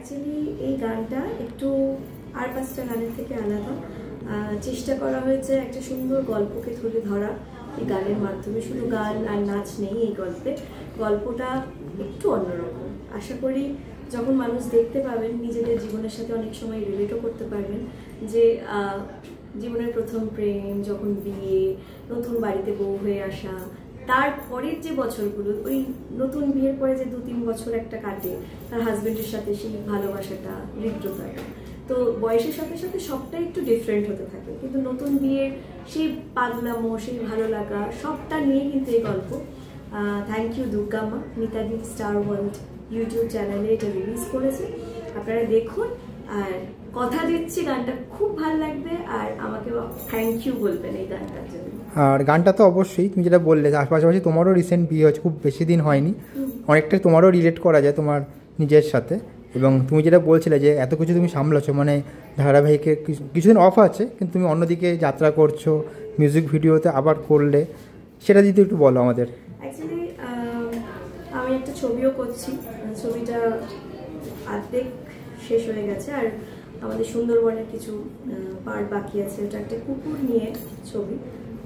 Actually এই গানটা একটু আর 5টা গানের থেকে আলাদা। চেষ্টা করা হয়েছে একটা সুন্দর গল্পকে তুলে ধরা এই গানের মাধ্যমে। শুধু গান আর নাচ নেই এই গল্পে, গল্পটা একটু অন্যরকম। আশা করি যখন মানুষ দেখতে পাবেন নিজেদের জীবনের সাথে অনেক সময় রিলেটও করতে পারবেন, যে জীবনের প্রথম প্রেম, যখন বিয়ে, নতুন বাড়িতে বউ হয়ে আসা, তারপরের যে বছরগুলো, ওই নতুন বিয়ের পরে যে 2-3 বছর একটা কাটে তার হাজবেন্ডের সাথে, সেই ভালোবাসাটা, হৃদ্যতাটা, তো বয়সের সাথে সাথে সবটাই একটু ডিফারেন্ট হতে থাকে, কিন্তু নতুন বিয়ের সেই পাগলামো, সেই ভালো লাগা, সবটা নিয়ে কিন্তু এই গল্প। থ্যাংক ইউ দুর্গা মা, মিতাদি স্টার ওয়ার্ল্ড ইউটিউব চ্যানেলে এটা রিলিজ করেছে, আপনারা দেখুন। আর কথা দিচ্ছি গানটা খুব ভালো লাগবে, আর আমাকে থ্যাংক ইউ বলবেন এই গানটার জন্য। আর গানটা তো অবশ্যই তুমি যেটা বললে, পাশাপাশি তোমারও রিসেন্ট বিয়ে হয়েছে, খুব বেশি দিন হয়নি, অনেকটাই তোমারও রিলেট করা যায় তোমার নিজের সাথে। এবং তুমি যেটা বলছিলে যে এত কিছু তুমি সামলাচ্ছ, মানে ধারাবাহিকে কিছুদিন অফ আছে কিন্তু তুমি অন্যদিকে যাত্রা করছো, মিউজিক ভিডিওতে আবার করলে, সেটা যদি একটু বলো আমাদের। অ্যাকচুয়ালি আমি একটা ছবিও করছি, ছবিটা অর্ধেক শেষ হয়ে গেছে, আর আমাদের সুন্দরবনের কিছু পার্ট বাকি আছে। ওটা একটা কুকুর নিয়ে ছবি,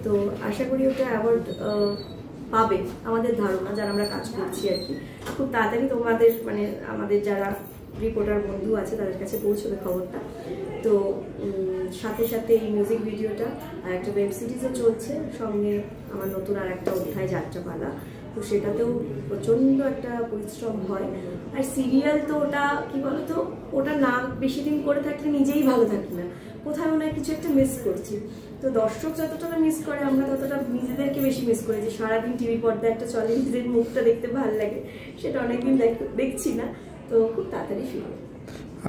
তো আশা করি ওটা অ্যাওয়ার্ড পাবে, আমাদের ধারণা যারা আমরা কাজ করছি আর কি। খুব তাড়াতাড়ি তোমাদের মানে আমাদের যারা রিপোর্টার বন্ধু আছে তাদের কাছে পৌঁছবে খবরটা। তো সাথে সাথে এই মিউজিক ভিডিওটা আর একটা ওয়েব সিরিজও চলছে, সঙ্গে আমার নতুন আর একটা অধ্যায় যাত্রাপালা, তো সেটাতেও প্রচণ্ড একটা পরিশ্রম হয়। আর সিরিয়াল তো ওটা কি বলতো, ওটা না বেশি দিন করে থাকলে নিজেই ভালো থাকি না, কোথায় মনে হয় কিছু একটা মিস করছি। তো দর্শক যতটা মিস করে, আমরা ততটা নিজেদেরকে বেশি মিস করি, যে সারাদিন টিভি পর্দায় একটা চলে, নিজেদের মুখটা দেখতে ভালো লাগে, সেটা অনেকদিন দেখছি না, তো খুব তাড়াতাড়ি ফিরবে।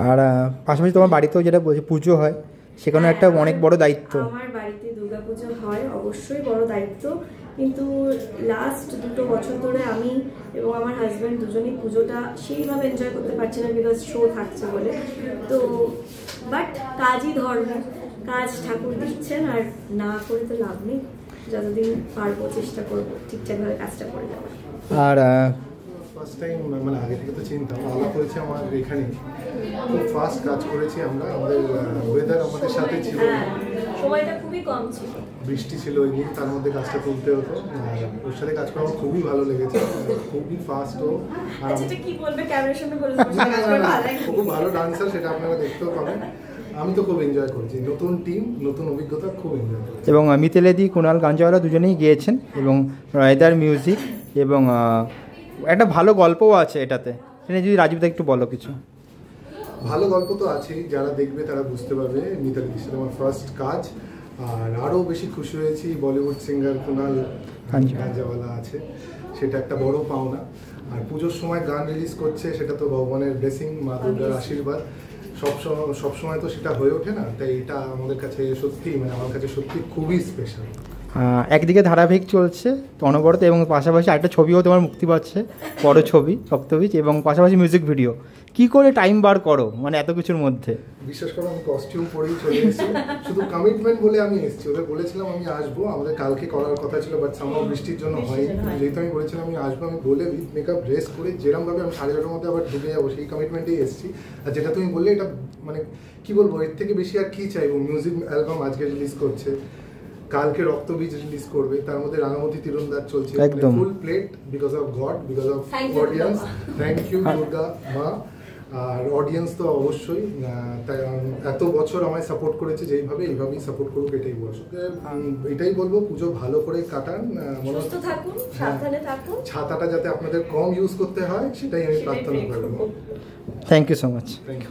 আর পাশাপাশি তোমার বাড়িতেও যেটা বলছে পুজো হয়, সেখানে একটা অনেক বড় দায়িত্ব। আমার বাড়িতে দুর্গাপুজো হয়, অবশ্যই বড় দায়িত্ব, কিন্তু লাস্ট 2 বছর ধরে আমি এবং আমার হাজব্যান্ড দুজনেই পুজোটা সেইভাবে এনজয় করতে পারছি না, বিকজ শো থাকছে বলে। তো বাট কাজই ধর্ম, কাজ ঠাকুর দিচ্ছেন, আর না করে তো লাভ নেই, যতদিন পারবো চেষ্টা করবো ঠিকঠাকভাবে কাজটা করে যাওয়ার। আর ফার্স্ট টাইম মানে আগে থেকে তো চিন্তা আলাপ হয়েছে আমার এখানে, খুব ফাস্ট কাজ করেছি আমরা, আমাদের ওয়েদার আমাদের সাথে ছিল, সময়টা খুবই কম ছিল, বৃষ্টি ছিল ওই দিন, তার মধ্যে কাজটা তুলতে হতো। ওর সাথে কাজ করা আমার খুবই ভালো লেগেছে, খুবই ফাস্ট ও খুব ভালো ডান্সার, সেটা আপনারা দেখতেও পাবেন। আমি তো খুব এনজয় করছি, নতুন টিম, নতুন অভিজ্ঞতা, খুব এনজয় করছি। এবং মিতালি, কুণাল গাঞ্জাওয়ালা দুজনেই গিয়েছেন, এবং রায়দার মিউজিক, এবং একটা ভালো গল্পও আছে এটাতে, সেটা যদি রাজীবদা একটু বলো কিছু। ভালো গল্প তো আছেই, যারা দেখবে তারা বুঝতে পারবে। মিতালির সাথে আমার ফার্স্ট কাজ, আর আরও বেশি খুশি হয়েছি বলিউড সিঙ্গার কুণাল গাঞ্জাওয়ালা আছে, সেটা একটা বড় পাওনা। আর পুজোর সময় গান রিলিজ করছে, সেটা তো ভগবানের ব্লেসিং, মা দুর্গার আশীর্বাদ, সবসময় তো সেটা হয়ে ওঠে না, তাই এটা আমাদের কাছে সত্যি, মানে আমার কাছে সত্যি খুবই স্পেশাল। একদিকে ধারাবাহিক চলছে তো অনবরত, এবং পাশাপাশি একটা ছবিও তোমার মুক্তি পাচ্ছে, বড় ছবি রক্তবীজ, এবং পাশাপাশি মিউজিক ভিডিও। কি করে টাইম বার করো মানে এত কিছুর মধ্যে? বিশ্বাস করো আমি কস্টিউম পরেই চলে এসেছি, শুধু কমিটমেন্ট বলে আমি এসেছি। ওদের বলেছিলাম আমি আসবো, আমাদের কালকে করার কথা ছিল, বাট সামহাও বৃষ্টির জন্য হয়নি। যেহেতু আমি বলেছিলাম আমি আসবো, আমি বলে উইথ মেকআপ ড্রেস করে যেরকমভাবে আমি 6:30টার মধ্যে আবার ঢুকে যাবো, সেই কমিটমেন্টেই এসেছি। আর যেটা তুমি বললে, এটা মানে কি বলবো, এর থেকে বেশি আর কি চাইবো। মিউজিক অ্যালবাম আজকে রিলিজ করছে, কালকে রক্তবীজ রিলিজ করবে, তার মধ্যে রাঙামতি তীরন্দাজ চলছে, full plate, because of God, because of audience. Thank you Durga মা। আর অডিয়েন্স তো অবশ্যই, তাই এত বছর আমায় সাপোর্ট করেছে, যেইভাবে এইভাবেই সাপোর্ট করুক, এটাই বলবো। এটাই বলবো, পুজো ভালো করে কাটান, সুস্থ থাকুন, সাবধানে থাকুন, ছাতাটা যাতে আপনাদের কম ইউজ করতে হয়, সেটাই আমি প্রার্থনা করবো। Thank you so much. Thank you.